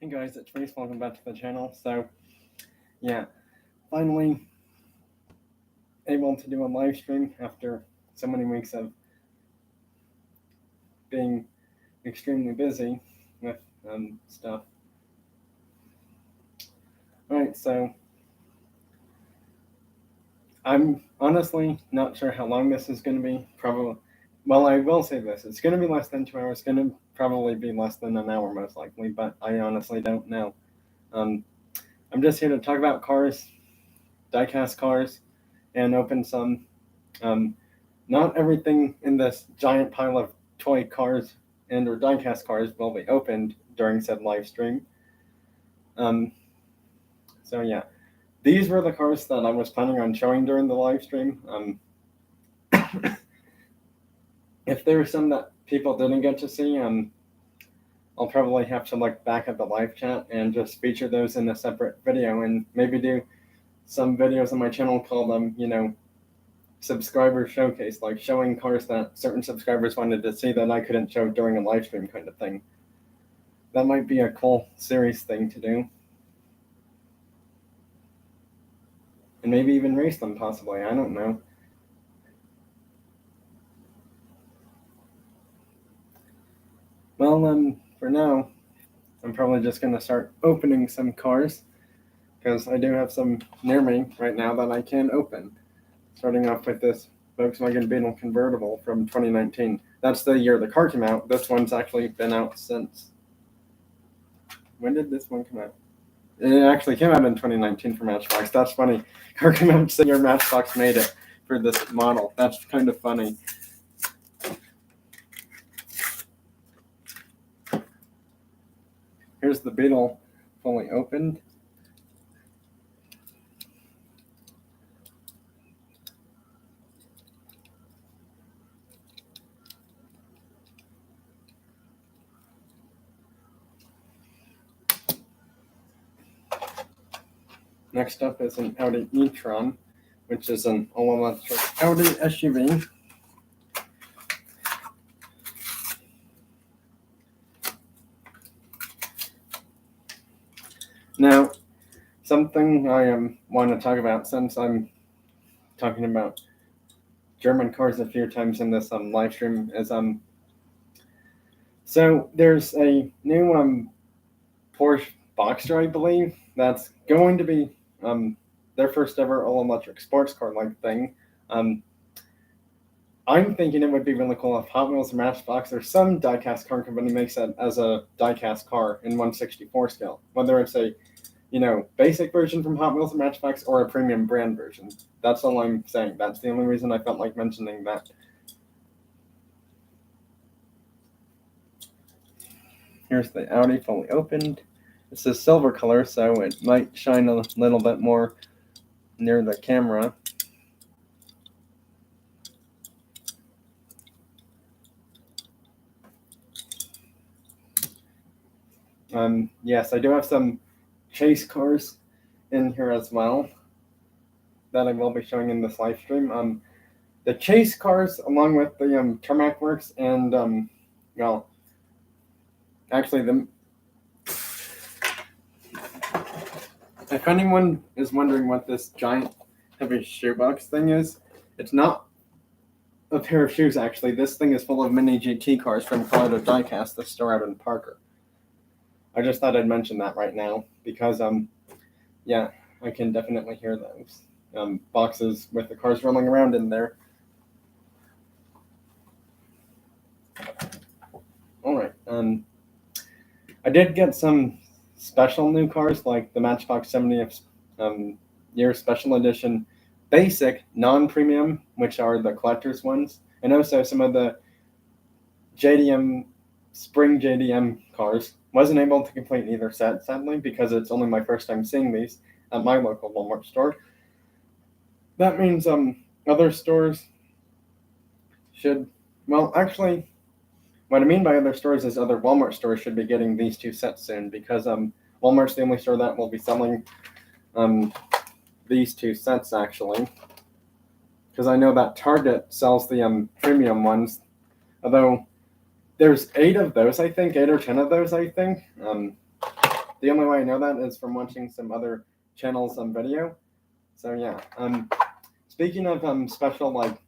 Hey guys, it's Reese. Welcome back to the channel. So, yeah, finally able to do a live stream after so many weeks of being extremely busy with stuff. Alright, so I'm honestly not sure how long this is going to be. Probably, well, I will say this. It's going to be less than 2 hours. It's going to probably be less than an hour most likely, but I honestly don't know. I'm just here to talk about cars, diecast cars, and open some. Not everything in this giant pile of toy cars and or diecast cars will be opened during said live stream. So yeah, these were the cars that I was planning on showing during the live stream. If there are some that people didn't get to see, I'll probably have to look back at the live chat and just feature those in a separate video, and maybe do some videos on my channel called subscriber showcase, like showing cars that certain subscribers wanted to see that I couldn't show during a live stream kind of thing. That might be a cool series thing to do. And maybe even race them, possibly. I don't know. Well, for now, I'm probably just going to start opening some cars, because I do have some near me right now that I can open. Starting off with this Volkswagen Beetle convertible from 2019. That's the year the car came out. This one's actually been out since. When did this one come out? It actually came out in 2019 for Matchbox. That's funny. Car came out the year Matchbox made it for this model. That's kind of funny. Here's the Beetle fully opened. Next up is an Audi e-tron, which is an all-electric Audi SUV. Now, something I want to talk about, since I'm talking about German cars a few times in this live stream, is so there's a new Porsche Boxster, I believe, that's going to be their first ever all-electric sports car like thing. I'm thinking it would be really cool if Hot Wheels or Matchbox or some diecast car company makes it as a diecast car in 1/64 scale, whether it's a basic version from Hot Wheels or Matchbox or a premium brand version. That's all I'm saying. That's the only reason I felt like mentioning that. Here's the Audi fully opened. This is silver color, so it might shine a little bit more near the camera. Yes, I do have some chase cars in here as well that I will be showing in this live stream. The chase cars, along with the Tarmac Works, and well, actually, if anyone is wondering what this giant heavy shoebox thing is, it's not a pair of shoes. Actually, this thing is full of mini GT cars from Colorado Diecast, the store out in Parker. I just thought I'd mention that right now because yeah, I can definitely hear those boxes with the cars rolling around in there. All right. I did get some special new cars, like the Matchbox 70th year special edition basic non-premium, which are the collector's ones, and also some of the JDM spring JDM cars. Wasn't able to complete either set, sadly, because it's only my first time seeing these at my local Walmart store. That means other stores should, well, actually, what I mean by other stores is other Walmart stores should be getting these two sets soon, because Walmart's the only store that will be selling these two sets, actually. Because I know that Target sells the premium ones, although there's 8 of those, I think, 8 or 10 of those, I think. the only way I know that is from watching some other channels on video. So yeah. Speaking of special like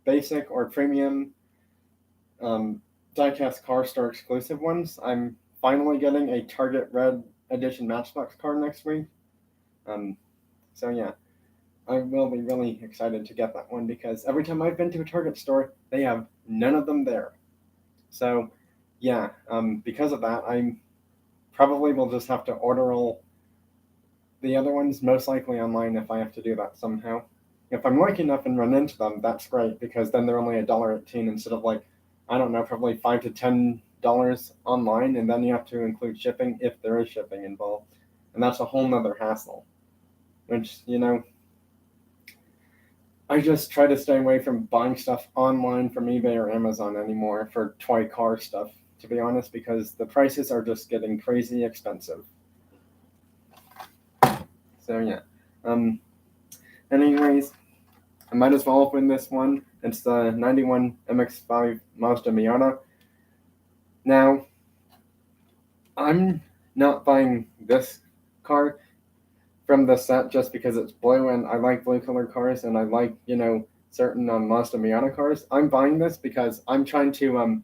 basic or premium diecast car store exclusive ones, I'm finally getting a Target Red Edition Matchbox car next week. So yeah, I will be really excited to get that one because every time I've been to a Target store, they have none of them there. So yeah, because of that, I'm probably will just have to order all the other ones, most likely online if I have to do that somehow. If I'm lucky enough and run into them, that's great because then they're only $1.18 instead of like, I don't know, probably $5 to $10 online, and then you have to include shipping if there is shipping involved, and that's a whole nother hassle. Which I just try to stay away from buying stuff online from eBay or Amazon anymore for toy car stuff, to be honest, because the prices are just getting crazy expensive. So yeah. Anyways, I might as well open this one. It's the 91 MX-5 Mazda Miata. Now, I'm not buying this car from the set just because it's blue and I like blue colored cars and I like, certain Mazda Miata cars. I'm buying this because I'm trying to,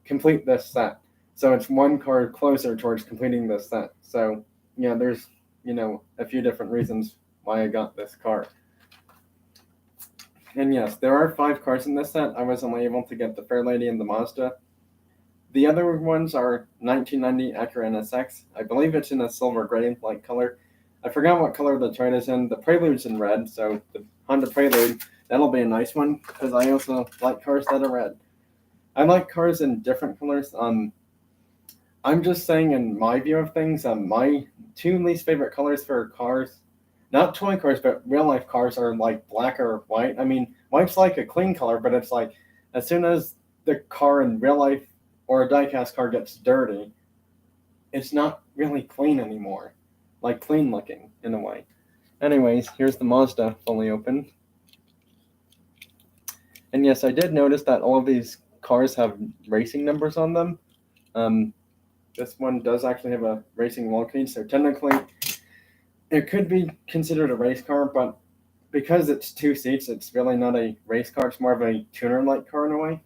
complete this set. So it's one car closer towards completing this set. So, yeah, there's, a few different reasons why I got this car. And yes, there are 5 cars in this set. I was only able to get the Fairlady and the Mazda. The other ones are 1990 Acura NSX. I believe it's in a silver gray like color. I forgot what color the Toyota's in. The Prelude's in red, so the Honda Prelude, that'll be a nice one because I also like cars that are red. I like cars in different colors. I'm just saying in my view of things, my 2 least favorite colors for cars, not toy cars, but real life cars are like black or white. I mean, white's like a clean color, but it's like as soon as the car in real life or a diecast car gets dirty, it's not really clean anymore. Like clean looking in a way. Anyways, here's the Mazda fully open. And yes, I did notice that all of these cars have racing numbers on them. This one does actually have a racing wall cage, so technically it could be considered a race car, but because it's 2 seats, it's really not a race car. It's more of a tuner-like car in a way.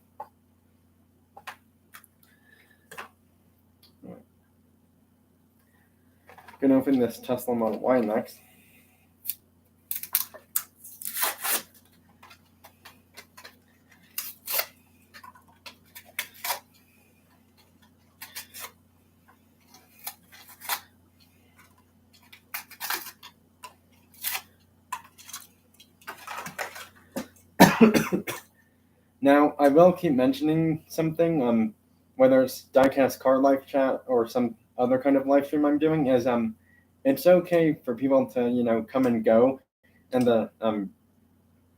I'm going to open this Tesla Model Y next. Now, I will keep mentioning something, whether it's diecast car live chat or some other kind of live stream I'm doing, is it's okay for people to come and go in the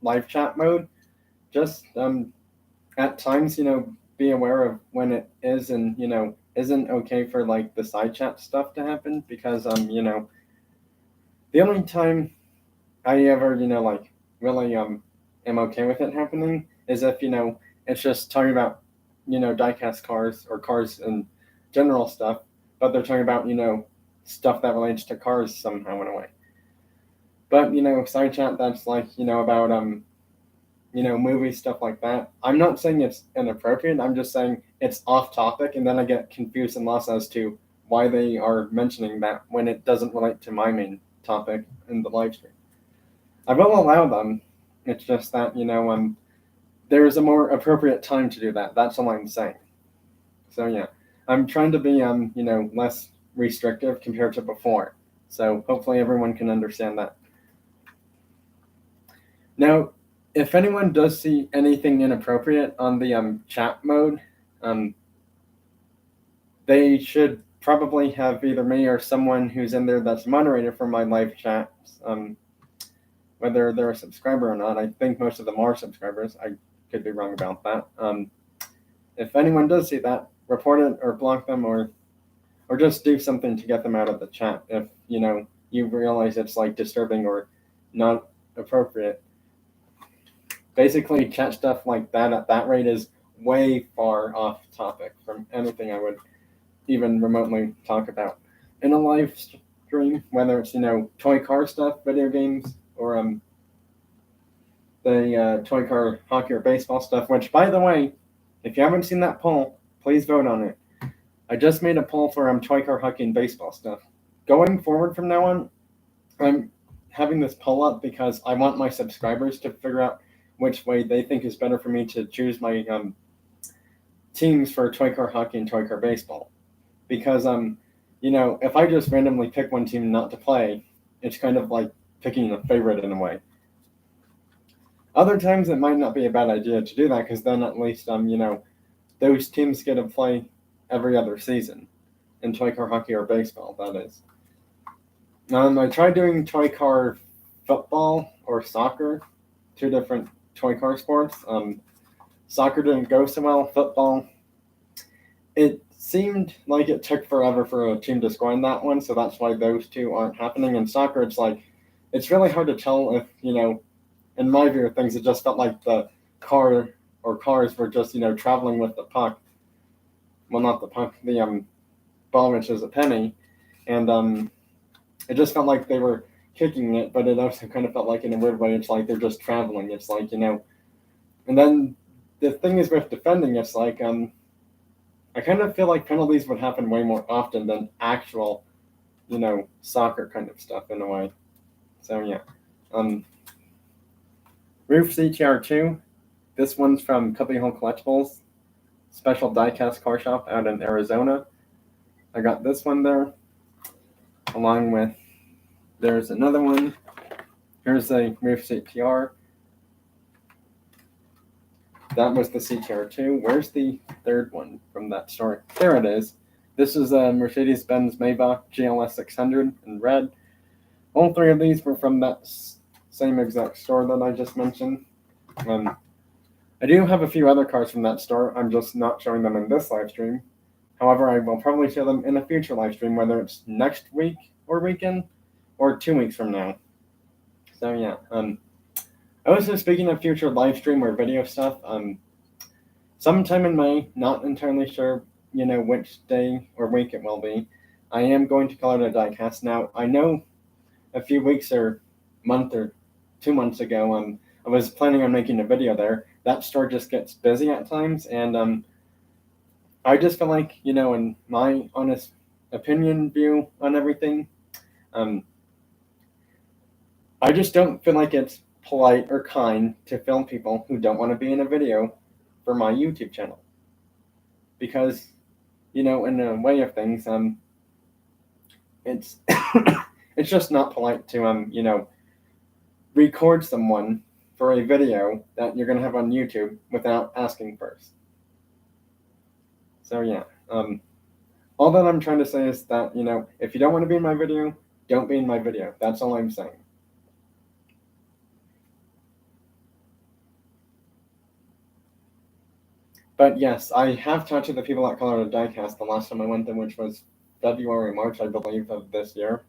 live chat mode. Just at times be aware of when it is and isn't okay for like the side chat stuff to happen, because the only time I ever like really am okay with it happening is if it's just talking about diecast cars or cars and general stuff, but they're talking about stuff that relates to cars somehow in a way. But side chat that's like about movie stuff like that, I'm not saying it's inappropriate. I'm just saying it's off topic, and then I get confused and lost as to why they are mentioning that when it doesn't relate to my main topic in the live stream. I will allow them. It's just that there is a more appropriate time to do that. That's all I'm saying. So yeah, I'm trying to be less restrictive compared to before. So hopefully everyone can understand that. Now, if anyone does see anything inappropriate on the chat mode, they should probably have either me or someone who's in there that's moderator for my live chats. Whether they're a subscriber or not, I think most of them are subscribers. I could be wrong about that. If anyone does see that, report it or block them or just do something to get them out of the chat if you realize it's like disturbing or not appropriate. Basically, chat stuff like that at that rate is way far off topic from anything I would even remotely talk about. in a live stream, whether it's toy car stuff, video games, or the toy car hockey or baseball stuff. Which, by the way, if you haven't seen that poll, please vote on it. I just made a poll for toy car hockey and baseball stuff. Going forward from now on, I'm having this poll up because I want my subscribers to figure out which way they think is better for me to choose my teams for toy car hockey and toy car baseball. Because if I just randomly pick one team not to play, it's kind of like picking a favorite in a way. Other times it might not be a bad idea to do that because then at least those teams get to play every other season in toy car hockey or baseball, that is. I tried doing toy car football or soccer, two different toy car sports. Soccer didn't go so well. Football, it seemed like it took forever for a team to score in that one, so that's why those two aren't happening. In soccer, it's really hard to tell if, in my view of things, it just felt like the car or cars were just, traveling with the puck. Well, not the puck, the ball, which is a penny. And it just felt like they were kicking it, but it also kind of felt like in a weird way, it's like they're just traveling. It's like, and then the thing is with defending, it's like, I kind of feel like penalties would happen way more often than actual, soccer kind of stuff in a way. So, yeah. Roof CTR2. This one's from Company Home Collectibles, special diecast car shop out in Arizona. I got this one there, along with, there's another one. Here's a Roof CTR. That was the CTR2. Where's the third one from that store? There it is. This is a Mercedes-Benz Maybach GLS 600 in red. All three of these were from that same exact store that I just mentioned. I do have a few other cars from that store. I'm just not showing them in this live stream. However, I will probably show them in a future live stream, whether it's next week or weekend or 2 weeks from now. So yeah. Also, speaking of future live stream or video stuff, sometime in May, not entirely sure, which day or week it will be, I am going to Colorado Diecast. Now, I know a few weeks or month or 2 months ago, I was planning on making a video there. That store just gets busy at times, and I just feel like, in my honest opinion view on everything, I just don't feel like it's polite or kind to film people who don't want to be in a video for my YouTube channel. Because, in a way of things, it's it's just not polite to record someone for a video that you're gonna have on YouTube without asking first. So yeah, all that I'm trying to say is that if you don't want to be in my video, don't be in my video. That's all I'm saying. But yes, I have talked to the people at Colorado Diecast the last time I went there, which was February, March, I believe, of this year.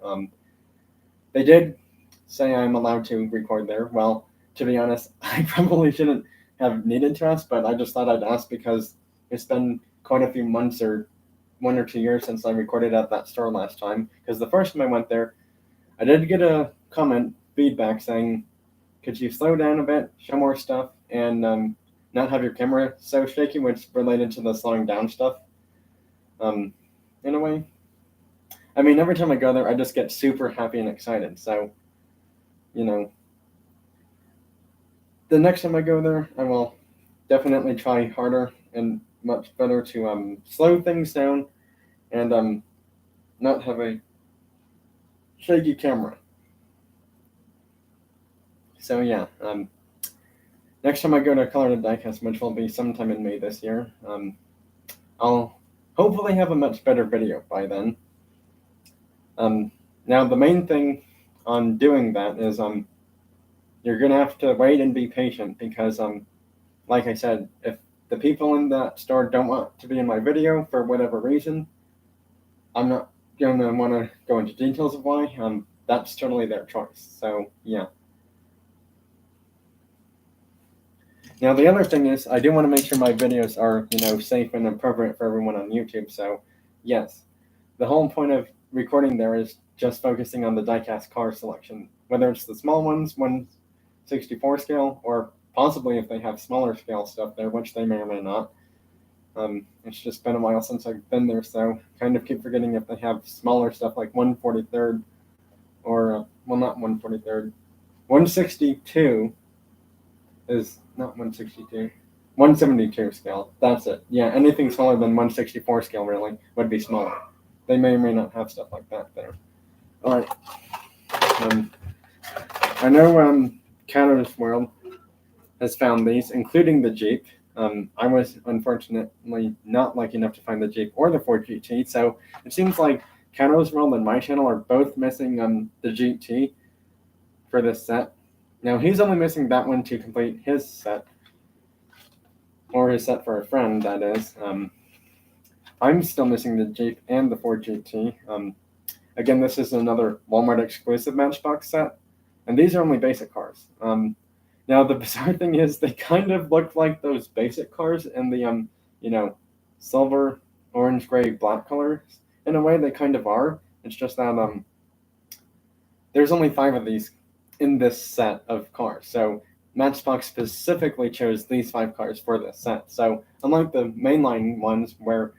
They did say I'm allowed to record there. Well, to be honest, I probably shouldn't have needed to ask, but I just thought I'd ask because it's been quite a few months or 1 or 2 years since I recorded at that store last time. Because the first time I went there, I did get a feedback saying, could you slow down a bit, show more stuff, and not have your camera so shaky, which related to the slowing down stuff. In a way. I mean, every time I go there, I just get super happy and excited. So, the next time I go there, I will definitely try harder and much better to slow things down and not have a shaky camera. So yeah, next time I go to Colorado Diecast, which will be sometime in May this year, I'll hopefully have a much better video by then. Now the main thing on doing that is you're gonna have to wait and be patient because like I said, if the people in that store don't want to be in my video for whatever reason, I'm not gonna want to go into details of why. That's totally their choice. So yeah. Now the other thing is I do want to make sure my videos are safe and appropriate for everyone on YouTube. So yes, the whole point of recording there is just focusing on the diecast car selection, whether it's the small ones, 1/64 scale, or possibly if they have smaller scale stuff there, which they may or may not. It's just been a while since I've been there, so kind of keep forgetting if they have smaller stuff like 1/43 or, well, not 1/43. 162 is not 162. 172 scale. That's it. Yeah, anything smaller than 1/64 scale really would be smaller. They may or may not have stuff like that there. All right. I know Cato's World has found these, including the Jeep. I was unfortunately not lucky enough to find the Jeep or the Ford GT, so it seems like Cato's World and my channel are both missing the GT for this set. Now he's only missing that one to complete his set, or his set for a friend, that is. I'm still missing the Jeep and the Ford GT. Again, this is another Walmart exclusive Matchbox set, and these are only basic cars. Now the bizarre thing is they kind of look like those basic cars in the silver, orange, gray, black colors. In a way, they kind of are. It's just that there's only 5 of these in this set of cars. So Matchbox specifically chose these 5 cars for this set. So unlike the mainline ones where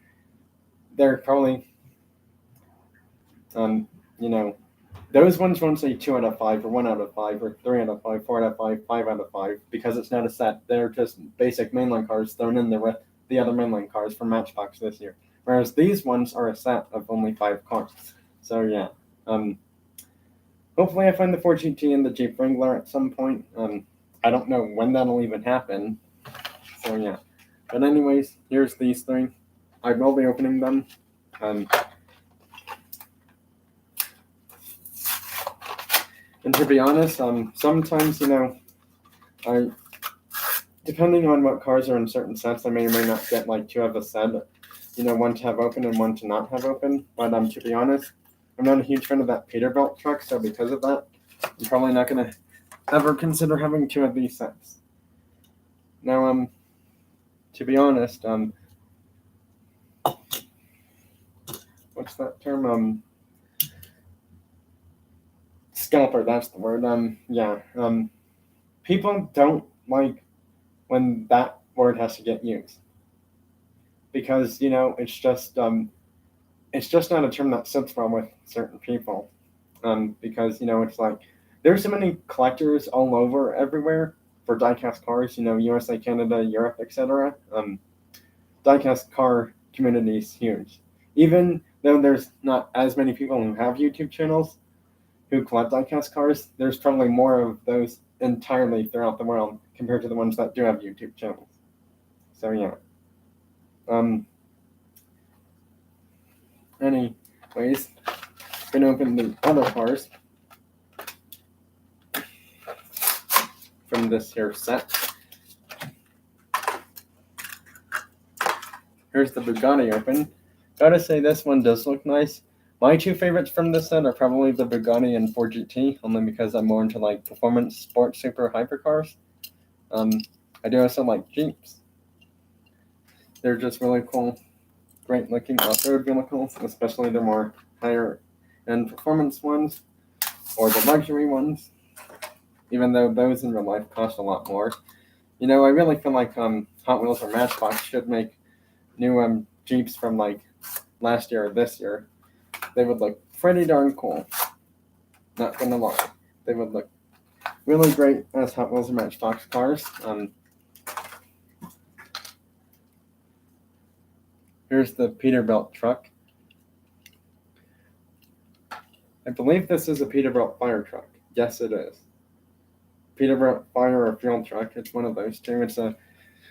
they're probably those ones won't say 2 out of 5 or 1 out of 5 or 3 out of 5, 4 out of 5, 5 out of 5 because it's not a set. They're just basic mainline cars thrown in there with the other mainline cars from Matchbox this year. Whereas these ones are a set of only 5 cars. So yeah. Hopefully I find the Ford GT and the Jeep Wrangler at some point. I don't know when that'll even happen. So yeah. But anyways, here's these 3. I will be opening them. And to be honest, sometimes, depending on what cars are in certain sets, I may or may not get like 2 of a set, one to have open and one to not have open. But to be honest, I'm not a huge fan of that Peterbilt truck, so because of that, I'm probably not going to ever consider having 2 of these sets. Now, to be honest, what's that term? Scalper, that's the word. People don't like when that word has to get used because it's just not a term that sits well with certain people. Because it's like there's so many collectors all over everywhere for diecast cars. USA, Canada, Europe, etc. Diecast car community is huge. Even though there's not as many people who have YouTube channels who collect diecast cars, there's probably more of those entirely throughout the world compared to the ones that do have YouTube channels. So yeah. Anyways, gonna open the other cars from this here set. Here's the Bugatti open. Gotta say this one does look nice. My 2 favorites from this set are probably the Bugatti and Ford GT, only because I'm more into like performance, sports, super hypercars. I do also like Jeeps. They're just really cool, great looking off-road vehicles, especially the more higher end performance ones or the luxury ones, even though those in real life cost a lot more. I really feel like Hot Wheels or Matchbox should make new Jeeps from like last year or this year. They would look pretty darn cool. Not gonna lie. They would look really great as Hot Wheels or Matchbox cars. Here's the Peterbilt truck. I believe this is a Peterbilt fire truck. Yes, it is. Peterbilt fire or fuel truck. It's one of those 2. It's a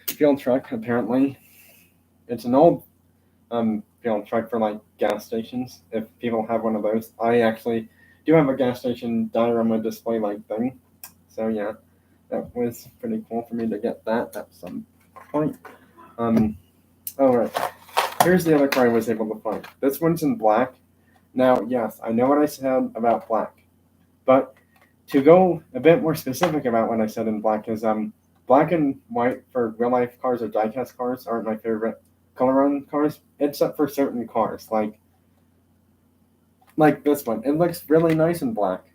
fuel truck, apparently. It's an old fuel truck for like gas stations, if people have one of those. I actually do have a gas station diorama display light thing. So yeah, that was pretty cool for me to get that at some point. Alright. Here's the other car I was able to find. This one's in black. Now, yes, I know what I said about black, but to go a bit more specific about what I said in black is black and white for real life cars or diecast cars aren't my favorite color on cars, except for certain cars. Like like this one. It looks really nice in black.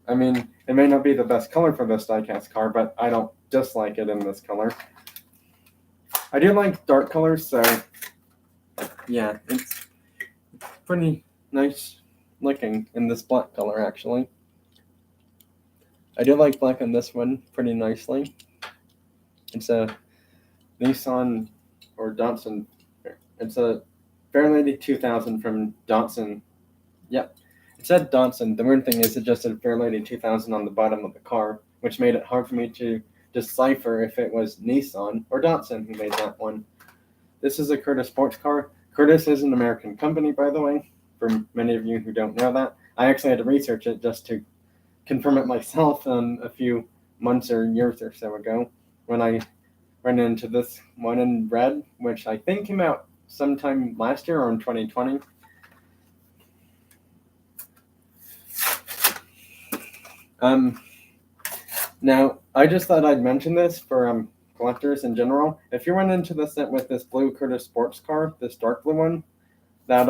I mean, it may not be the best color for this diecast car, but I don't dislike it in this color. I do like dark colors, so yeah, it's pretty nice looking in this black color, actually. I do like black on this one pretty nicely. It's a Nissan or Datsun. It's a Fairlady 2000 from Datsun. Yep, it said Datsun. The weird thing is it just said Fairlady 2000 on the bottom of the car, which made it hard for me to decipher if it was Nissan or Datsun who made that one. This is a Curtis sports car. Curtis is an American company, by the way, for many of you who don't know that. I actually had to research it just to confirm it myself a few months or years or so ago when I ran into this one in red, which I think came out sometime last year or in 2020. Now, I just thought I'd mention this for collectors in general. If you run into this set with this blue Curtis sports car, this dark blue one, that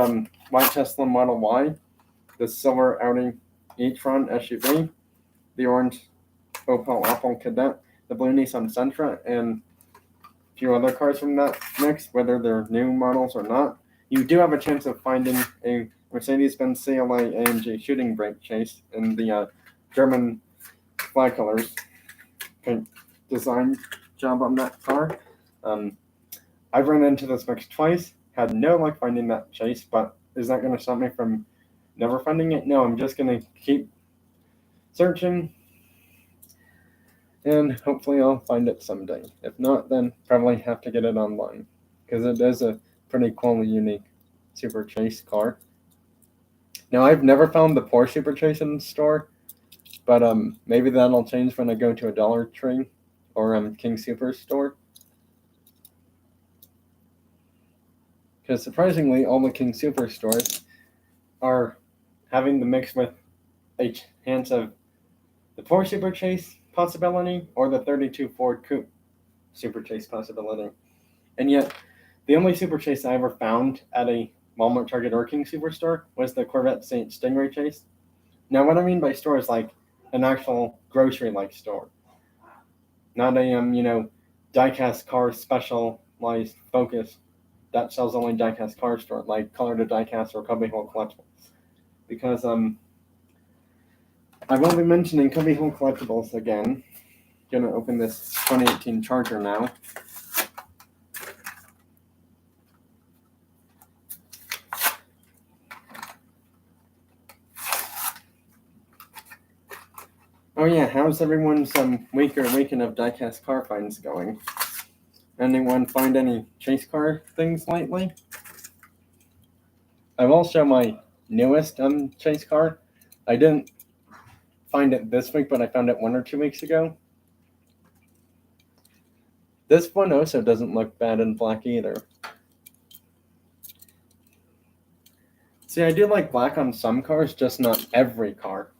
white Tesla Model Y, the silver Audi e-tron SUV, the orange Opel Opel Kadett, the blue Nissan Sentra, and a few other cars from that mix, whether they're new models or not, you do have a chance of finding a Mercedes-Benz CLA AMG shooting brake chase in the German flag colors. Design job on that car. I've run into this mix twice, had no luck finding that chase, but is that going to stop me from never finding it? No, I'm just going to keep searching, and hopefully I'll find it someday. If not, then probably have to get it online, because it is a pretty cool, unique Super Chase car. Now, I've never found the Porsche Super Chase in the store, but maybe that'll change when I go to a Dollar Tree or King Super store. Because surprisingly, all the King Super stores are having the mix with a chance of the Porsche Super Chase possibility or the 32 Ford Coupe Super Chase possibility. And yet, the only Super Chase I ever found at a Walmart, Target, or King Superstore was the Corvette Saint Stingray Chase. Now, what I mean by store is like an actual grocery-like store, not a diecast car specialized focus that sells only diecast car store like Color to Diecast or Cubbyhole Collectibles. Because I will be mentioning Cubbyhole Collectibles again. Gonna open this 2018 Charger now. Oh yeah, how's everyone's week or weekend of diecast car finds going? Anyone find any chase car things lately? I will show my newest chase car. I didn't find it this week, but I found it 1 or 2 weeks ago. This one also doesn't look bad in black either. See, I do like black on some cars, just not every car.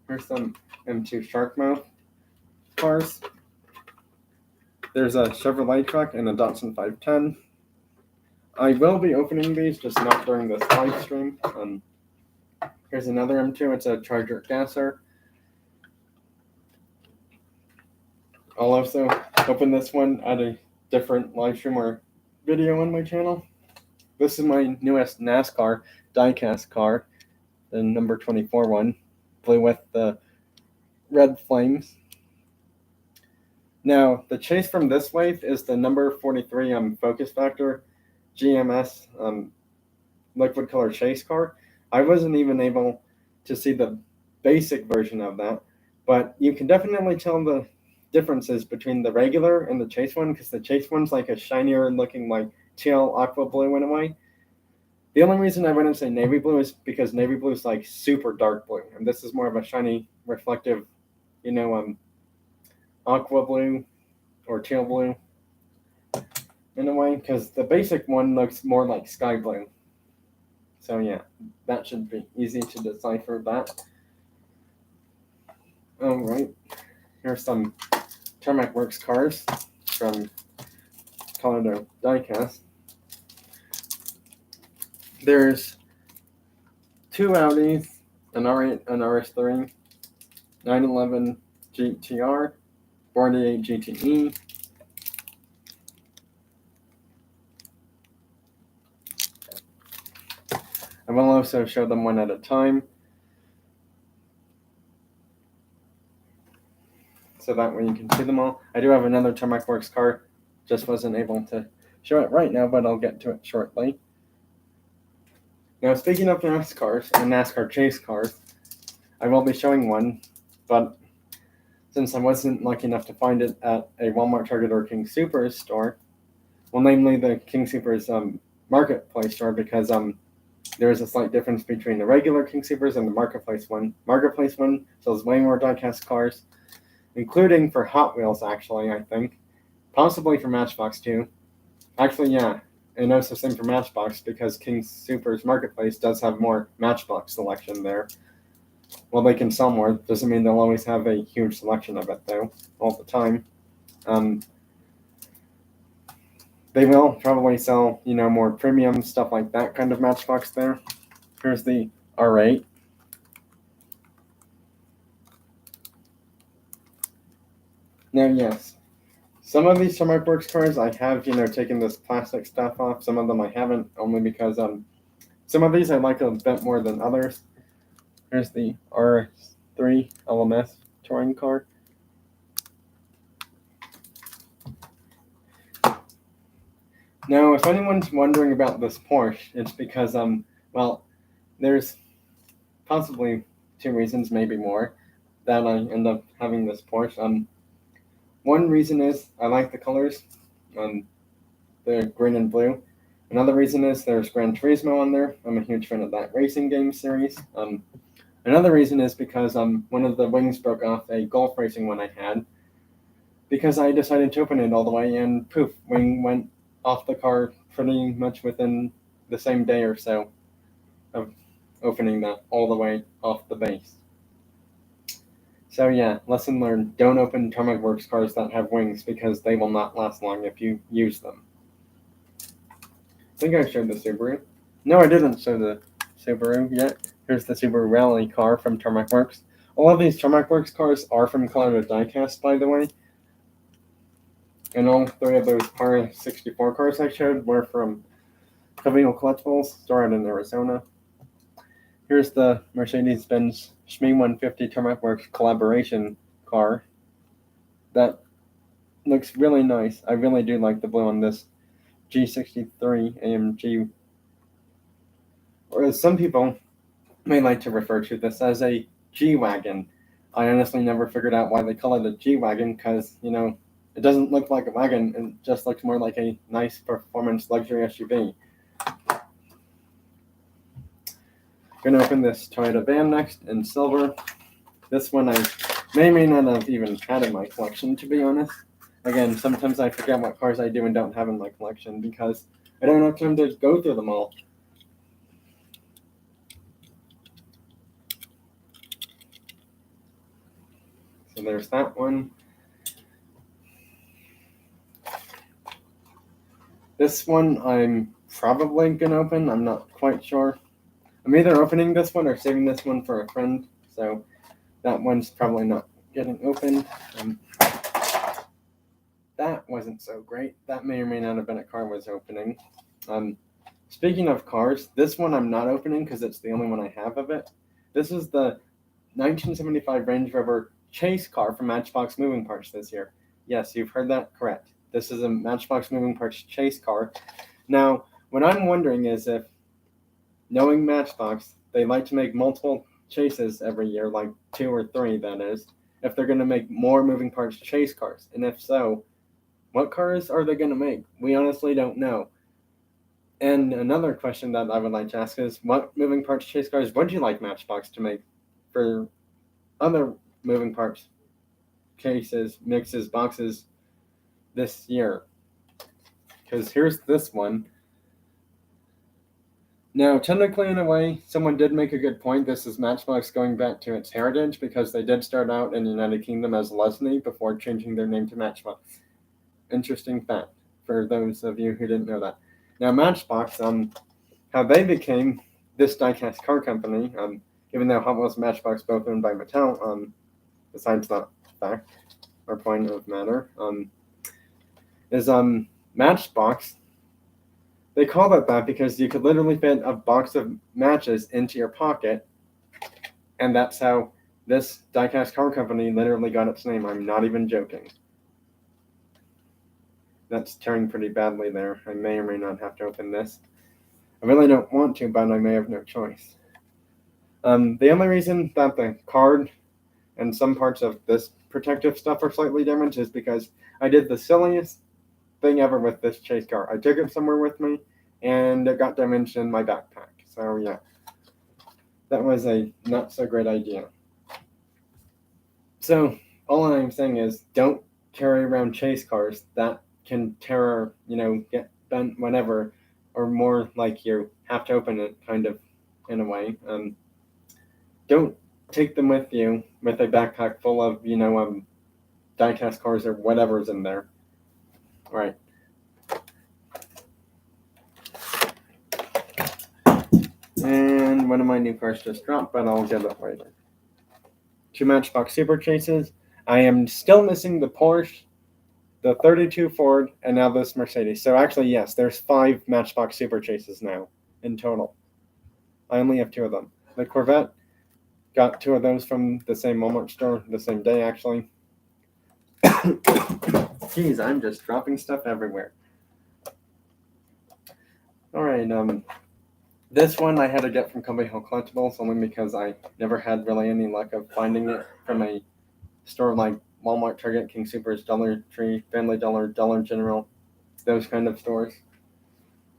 Here's some M2 Sharkmouth cars. There's a Chevrolet truck and a Datsun 510. I will be opening these, just not during this live stream. Here's another M2. It's a Charger Gasser. I'll also open this one at a different live stream or video on my channel. This is my newest NASCAR diecast car, the number 24 one. Blue with the red flames. Now, the chase from this wave is the number 43 Focus Factor GMS liquid color chase car. I wasn't even able to see the basic version of that, but you can definitely tell the differences between the regular and the chase one, because the chase one's like a shinier looking like teal aqua blue in a way. The only reason I wouldn't say navy blue is because navy blue is like super dark blue, and this is more of a shiny, reflective, aqua blue or teal blue in a way, because the basic one looks more like sky blue. So yeah, that should be easy to decipher that. All right, here's some Tarmac Works cars. from Colorado Diecast. There's 2 Audis, an R8, an RS3, 911 GTR, 48 GTE. I will also show them one at a time, so that way you can see them all. I do have another Tarmac Works car, just wasn't able to show it right now, but I'll get to it shortly. Now, speaking of NASCARs and NASCAR chase cars, I will be showing one, but since I wasn't lucky enough to find it at a Walmart, Target, or King Soopers store, well, namely the King Soopers marketplace store, because there is a slight difference between the regular King Soopers and the marketplace one. Marketplace one sells way more diecast cars, including for Hot Wheels, actually, I think. Possibly for Matchbox, too. Actually, yeah. And also same for Matchbox, because King Soopers Marketplace does have more Matchbox selection there. Well, they can sell more. Doesn't mean they'll always have a huge selection of it, though, all the time. They will probably sell, more premium stuff like that kind of Matchbox there. Here's the R8. Now, yes, some of these Tarmac Works cars I have, taken this plastic stuff off. Some of them I haven't, only because some of these I like a bit more than others. Here's the R3 LMS touring car. Now, if anyone's wondering about this Porsche, it's because, there's possibly 2 reasons, maybe more, that I end up having this Porsche. One reason is I like the colors, the green and blue. Another reason is there's Gran Turismo on there. I'm a huge fan of that racing game series. Another reason is because one of the wings broke off a golf racing one I had, because I decided to open it all the way, and poof, wing went off the car pretty much within the same day or so of opening that all the way off the base. So yeah, lesson learned, don't open Tarmac Works cars that have wings, because they will not last long if you use them. I think I showed the Subaru. No, I didn't show the Subaru yet. Here's the Subaru Rally car from Tarmac Works. All of these Tarmac Works cars are from Colorado Diecast, by the way. And all 3 of those Par 64 cars I showed were from Covino Collectibles, store out in Arizona. Here's the Mercedes-Benz Shmee 150 Tarmac Works collaboration car. That looks really nice. I really do like the blue on this G63 AMG. Or as some people may like to refer to this as a G-Wagon. I honestly never figured out why they call it a G-Wagon, because, it doesn't look like a wagon. It just looks more like a nice performance luxury SUV. Gonna open this Toyota van next in silver. This one I may not have even had in my collection, to be honest. Again, sometimes I forget what cars I do and don't have in my collection, because I don't have time to go through them all. So there's that one. This one I'm probably gonna open. I'm not quite sure. I'm either opening this one or saving this one for a friend, so that one's probably not getting opened. That wasn't so great. That may or may not have been a car I was opening. Speaking of cars, this one I'm not opening because it's the only one I have of it. This is the 1975 Range Rover chase car from Matchbox Moving Parts this year. Yes, you've heard that correct. This is a Matchbox Moving Parts chase car. Now, what I'm wondering is if, knowing Matchbox, they like to make multiple chases every year, like 2 or 3, that is, if they're going to make more moving parts chase cars. And if so, what cars are they going to make? We honestly don't know. And another question that I would like to ask is, what moving parts chase cars would you like Matchbox to make for other moving parts cases, mixes, boxes this year? Because here's this one. Now, technically, in a way, someone did make a good point. This is Matchbox going back to its heritage, because they did start out in the United Kingdom as Leslie before changing their name to Matchbox. interesting fact for those of you who didn't know that. Now, Matchbox, how they became this diecast car company, even though Hot Wheels and Matchbox both owned by Mattel, besides that fact or point of matter, is Matchbox. They call it that because you could literally fit a box of matches into your pocket, and that's how this diecast car company literally got its name. I'm not even joking. That's tearing pretty badly there. I may or may not have to open this. I really don't want to, but I may have no choice. The only reason that the card and some parts of this protective stuff are slightly damaged is because I did the silliest thing ever with this chase car. I took it somewhere with me, and it got damaged in my backpack. So yeah, that was a not so great idea. So all I'm saying is, don't carry around chase cars that can tear, get bent whenever, or more like you have to open it, kind of, in a way. Don't take them with you with a backpack full of, diecast cars or whatever's in there. All right. And one of my new cars just dropped, but I'll get it later. 2 Matchbox Super Chases. I am still missing the Porsche, the 32 Ford, and now this Mercedes. So actually, yes, there's 5 Matchbox Super Chases now in total. I only have 2 of them. The Corvette, got 2 of those from the same Walmart store the same day, actually. Jeez, I'm just dropping stuff everywhere. All right, this one I had to get from Company Hill Collectibles only because I never had really any luck of finding it from a store like Walmart, Target, King Soopers, Dollar Tree, Family Dollar, Dollar General, those kind of stores.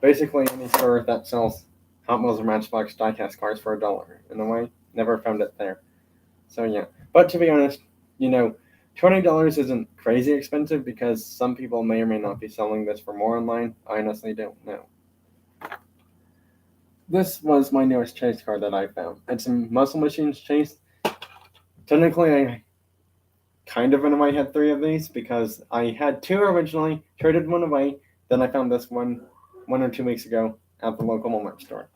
Basically any store that sells Hot Wheels or Matchbox diecast cars for $1. In a way, never found it there. So yeah, but to be honest, $20 isn't crazy expensive because some people may or may not be selling this for more online. I honestly don't know. This was my newest chase car that I found. It's a Muscle Machines chase. Technically, I kind of in a way had 3 of these because I had 2 originally, traded one away, then I found this one or 2 weeks ago at the local Walmart store.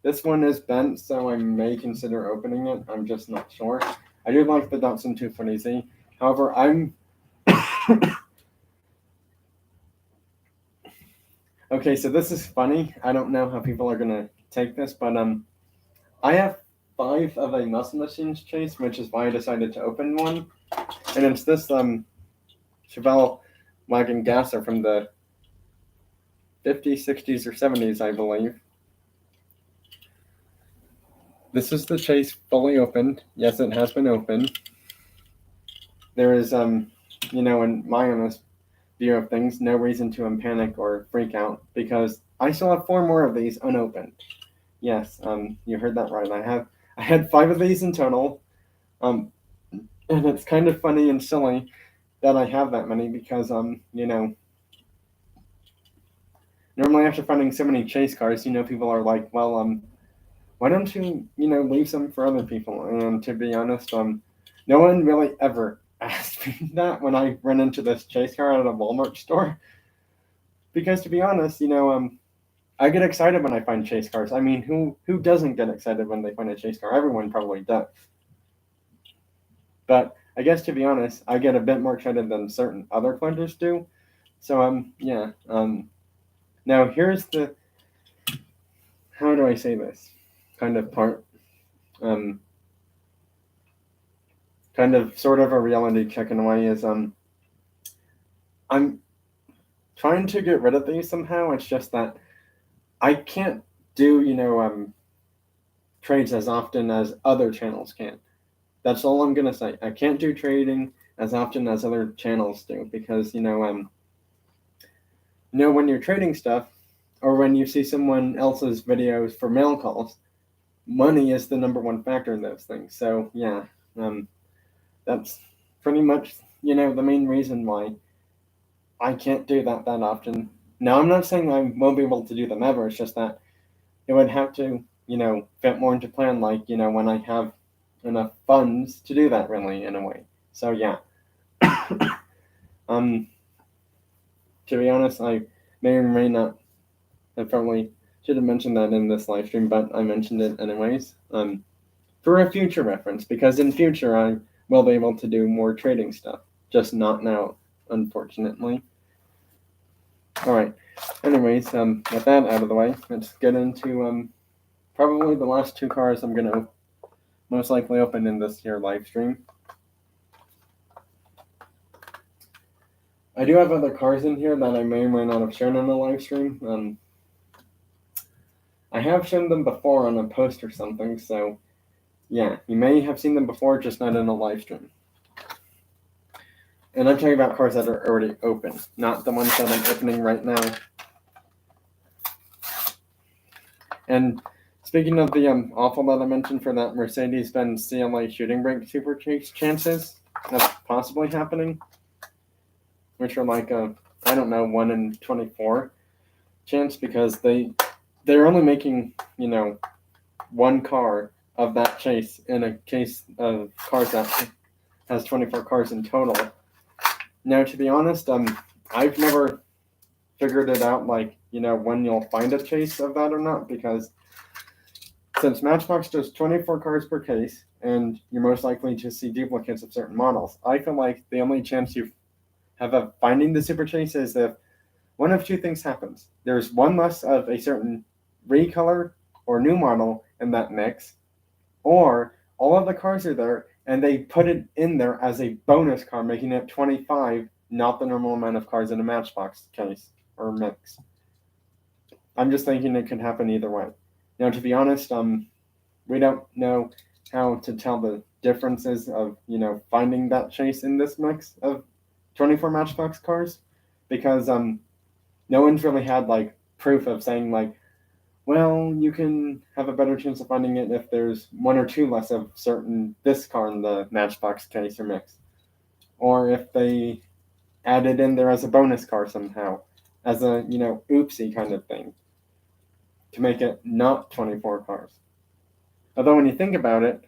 This one is bent, so I may consider opening it. I'm just not sure. I do like the Datsun 240Z. However, Okay, so this is funny. I don't know how people are gonna take this, but I have 5 of a Muscle Machines chase, which is why I decided to open one. And it's this Chevelle wagon gasser from the 50s, 60s, or 70s, I believe. This is the chase fully opened. Yes, it has been opened. There is, in my honest view of things, no reason to panic or freak out because I still have 4 more of these unopened. Yes, you heard that right. I had 5 of these in total, and it's kind of funny and silly that I have that many because normally after finding so many chase cars, people are like, well, why don't you leave some for other people? And to be honest, no one really ever asked me that when I run into this chase car at a Walmart store. Because to be honest, I get excited when I find chase cars. I mean, who doesn't get excited when they find a chase car? Everyone probably does. But I guess to be honest, I get a bit more excited than certain other collectors do. So yeah. Now here's the, how do I say this? Kind of part. Kind of sort of a reality check in a way is I'm trying to get rid of these somehow. It's just that I can't do trades as often as other channels can. That's all I'm gonna say. I can't do trading as often as other channels do because when you're trading stuff or when you see someone else's videos for mail calls, money is the number 1 factor in those things. So yeah, that's pretty much the main reason why I can't do that often. Now I'm not saying I won't be able to do them ever. It's just that it would have to fit more into plan, like when I have enough funds to do that, really, in a way. So yeah. to be honest, I may or may not. I probably should have mentioned that in this live stream, but I mentioned it anyways. For a future reference, because in future I will be able to do more trading stuff, just not now, unfortunately. All right. Anyways, with that out of the way, let's get into probably the last two cars I'm gonna most likely open in this here live stream. I do have other cars in here that I may or may not have shown on the live stream. I have shown them before on a post or something, so yeah, you may have seen them before, just not in a live stream. And I'm talking about cars that are already open, not the ones that I'm opening right now. And speaking of the awful that I mentioned for that Mercedes-Benz CLA shooting brake super chase chances of possibly happening, which are like I don't know, 1 in 24 chance, because they're only making, one car of that chase in a case of cars that has 24 cars in total. Now, to be honest, I've never figured it out, when you'll find a chase of that or not, because since Matchbox does 24 cars per case, and you're most likely to see duplicates of certain models, I feel like the only chance you have of finding the super chase is if one of two things happens. There's one less of a certain recolor or new model in that mix, or all of the cars are there and they put it in there as a bonus car, making it 25, not the normal amount of cars in a Matchbox case or mix. I'm just thinking it could happen either way. Now, to be honest, we don't know how to tell the differences of, finding that chase in this mix of 24 Matchbox cars, because no one's really had proof of saying well, you can have a better chance of finding it if there's one or two less of this car in the Matchbox case or mix, or if they add it in there as a bonus car somehow, as a oopsie kind of thing, to make it not 24 cars. Although when you think about it,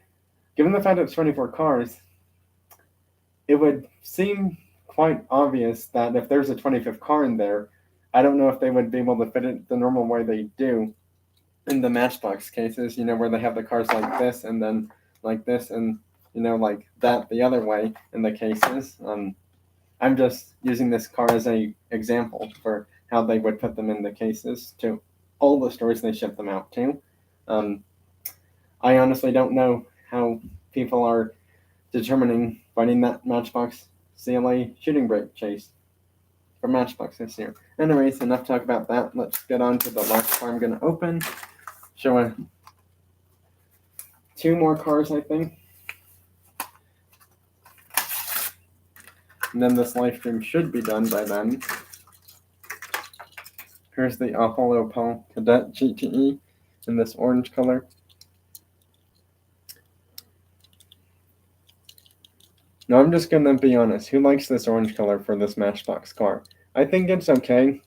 given the fact that it's 24 cars, it would seem quite obvious that if there's a 25th car in there, I don't know if they would be able to fit it the normal way they do in the Matchbox cases, where they have the cars like this and then like this and, like that the other way in the cases. I'm just using this car as a example for how they would put them in the cases to all the stores they ship them out to. I honestly don't know how people are determining finding that Matchbox CLA shooting brake chase for Matchbox this year. Anyways, enough talk about that. Let's get on to the last car I'm going to open. Show two more cars, I think. And then this live stream should be done by then. Here's the awful Opel Cadet GTE in this orange color. Now, I'm just going to be honest. Who likes this orange color for this Matchbox car? I think it's okay.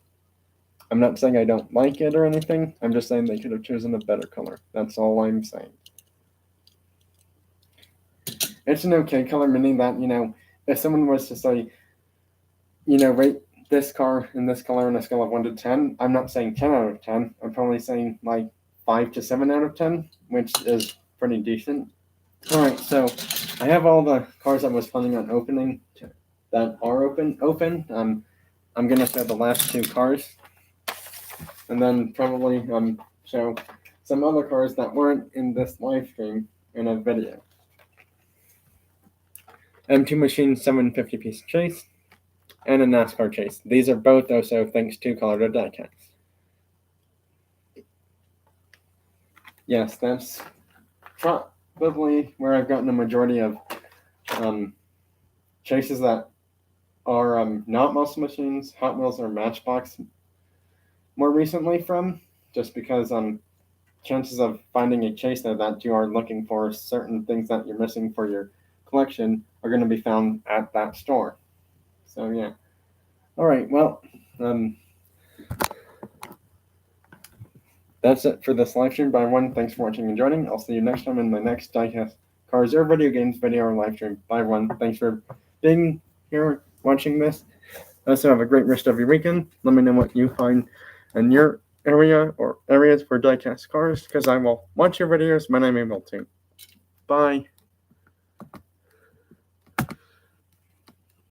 I'm not saying I don't like it or anything. I'm just saying they could have chosen a better color. That's all I'm saying. It's an okay color, meaning that, if someone was to say, rate this car in this color on a scale of 1 to 10, I'm not saying 10 out of 10. I'm probably saying 5 to 7 out of 10, which is pretty decent. All right, so I have all the cars I was planning on opening that are open. I'm going to show the last two cars, and then probably show some other cars that weren't in this live stream in a video. M2 Machine 750 piece chase and a NASCAR chase. These are both also thanks to Colorado diecast. Yes, that's probably where I've gotten a majority of chases that are not Muscle Machines, Hot Wheels, or Matchbox more recently from, just because chances of finding a chase there that you are looking for certain things that you're missing for your collection are going to be found at that store. So yeah. All right, well, that's it for this live stream by one. Thanks for watching and joining. I'll see you next time in my next diecast cars or video games video or live stream. Bye one. Thanks for being here watching this. Also, have a great rest of your weekend. Let me know what you find in your area or areas for diecast cars, because I will watch your videos when I'm able to. Bye.